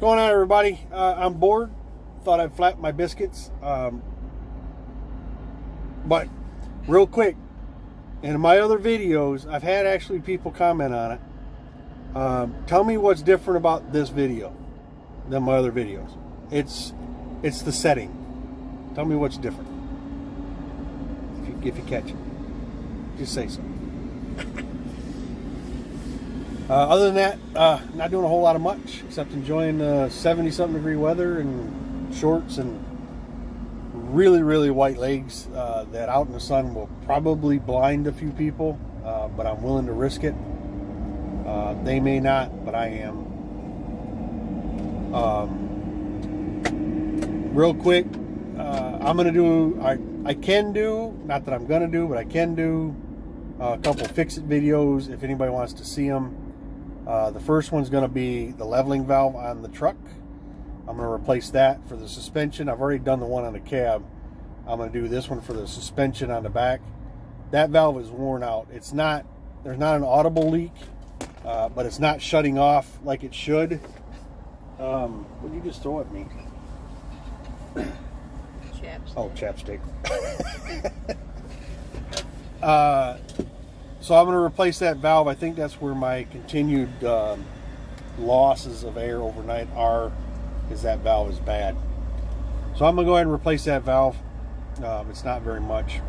going on, everybody? I'm bored. Thought I'd flap my biscuits. But real quick, in my other videos, I've had actually people comment on it. Tell me what's different about this video than my other videos. It's the setting. Tell me what's different. If you catch it, just say so. Other than that, not doing a whole lot of much except enjoying 70-something degree weather and shorts and really white legs that out in the sun will probably blind a few people, but I'm willing to risk it. They may not, but I am. Real quick, I'm gonna do, I can do, not that I'm gonna do, but I can do a couple fix-it videos if anybody wants to see them. The first one's gonna be the leveling valve on the truck. I'm gonna replace that for the suspension. I've already done the one on the cab. I'm gonna do this one for the suspension on the back. That valve is worn out. It's not, there's not an audible leak, but it's not shutting off like it should. What did you just throw at me? Chapstick. Oh, chapstick. So I'm going to replace that valve. I think that's where my continued losses of air overnight are, is that valve is bad. So I'm going to go ahead and replace that valve. It's not very much.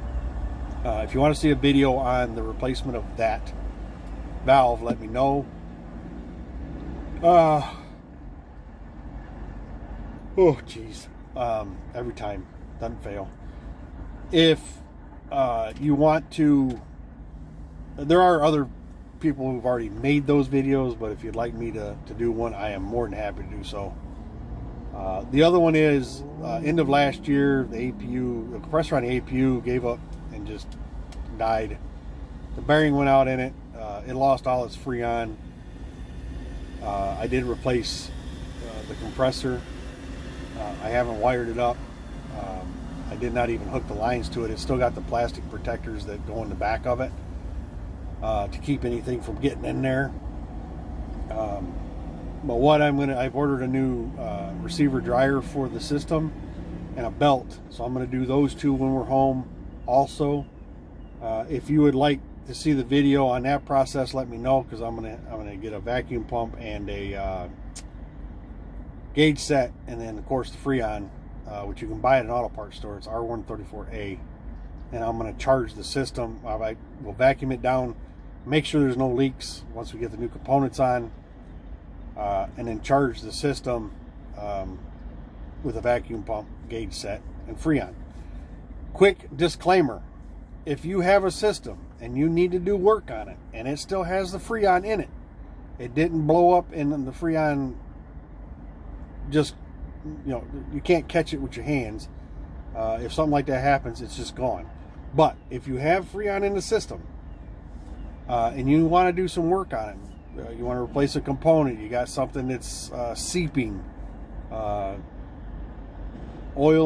If you want to see a video on the replacement of that valve, let me know. Oh geez. Every time, doesn't fail. If you want to, there are other people who've already made those videos, but if you'd like me to do one, I am more than happy to do so. The other one is end of last year, the compressor on the APU gave up and just died. The bearing went out in it. It lost all its freon. I did replace the compressor. I haven't wired it up. I did not even hook the lines to it. It's still got the plastic protectors that go in the back of it to keep anything from getting in there. But what I've ordered a new receiver dryer for the system and a belt. So I'm gonna do those two when we're home also. If you would like to see the video on that process, let me know, because I'm gonna get a vacuum pump and a gauge set, and then of course the Freon, which you can buy at an auto parts store. It's R134A, and I'm going to charge the system. We'll vacuum it down, make sure there's no leaks once we get the new components on, and then charge the system with a vacuum pump, gauge set, and Freon. Quick disclaimer: if you have a system and you need to do work on it and it still has the Freon in it, it didn't blow up and the Freon just, you can't catch it with your hands. If something like that happens, it's just gone. But if you have Freon in the system and you want to do some work on it, you want to replace a component, you got something that's seeping oil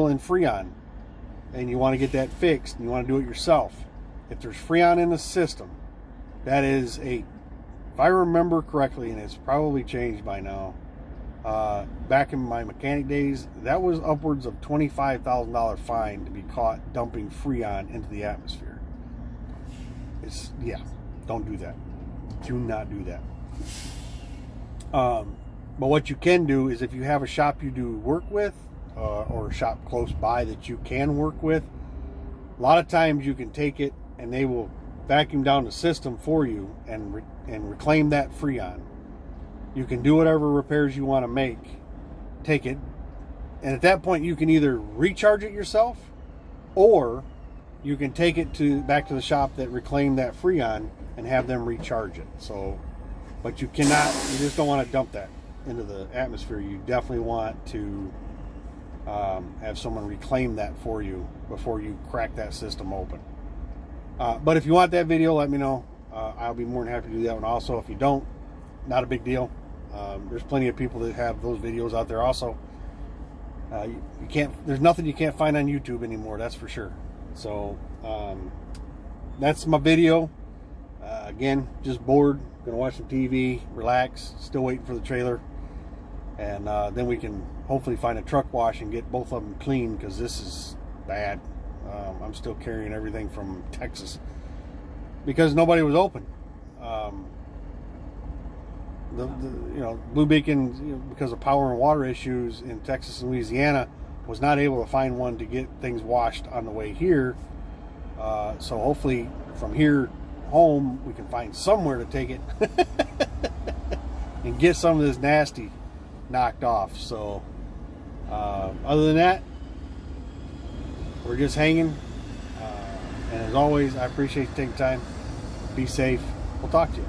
and Freon, and you want to get that fixed and you want to do it yourself, if there's Freon in the system, that is if I remember correctly, and it's probably changed by now, back in my mechanic days, that was upwards of $25,000 fine to be caught dumping Freon into the atmosphere. Yeah, don't do that. Do not do that. But what you can do is, if you have a shop you do work with, or a shop close by that you can work with, a lot of times you can take it and they will vacuum down the system for you and reclaim that Freon. You can do whatever repairs you want to make, take it, and at that point you can either recharge it yourself, or you can take it back to the shop that reclaimed that Freon and have them recharge it. So, but you just don't want to dump that into the atmosphere. You definitely want to have someone reclaim that for you before you crack that system open. But if you want that video, let me know. I'll be more than happy to do that one also. If you don't, not a big deal. There's plenty of people that have those videos out there also. There's nothing you can't find on YouTube anymore, that's for sure. So that's my video. Again, just bored, gonna watch some TV, relax, still waiting for the trailer. and then we can hopefully find a truck wash and get both of them clean, because this is bad. I'm still carrying everything from Texas because nobody was open. Blue Beacon, because of power and water issues in Texas and Louisiana, was not able to find one to get things washed on the way here. So hopefully from here home we can find somewhere to take it and get some of this nasty knocked off. So other than that, we're just hanging. And as always, I appreciate you taking time. Be safe. We'll talk to you.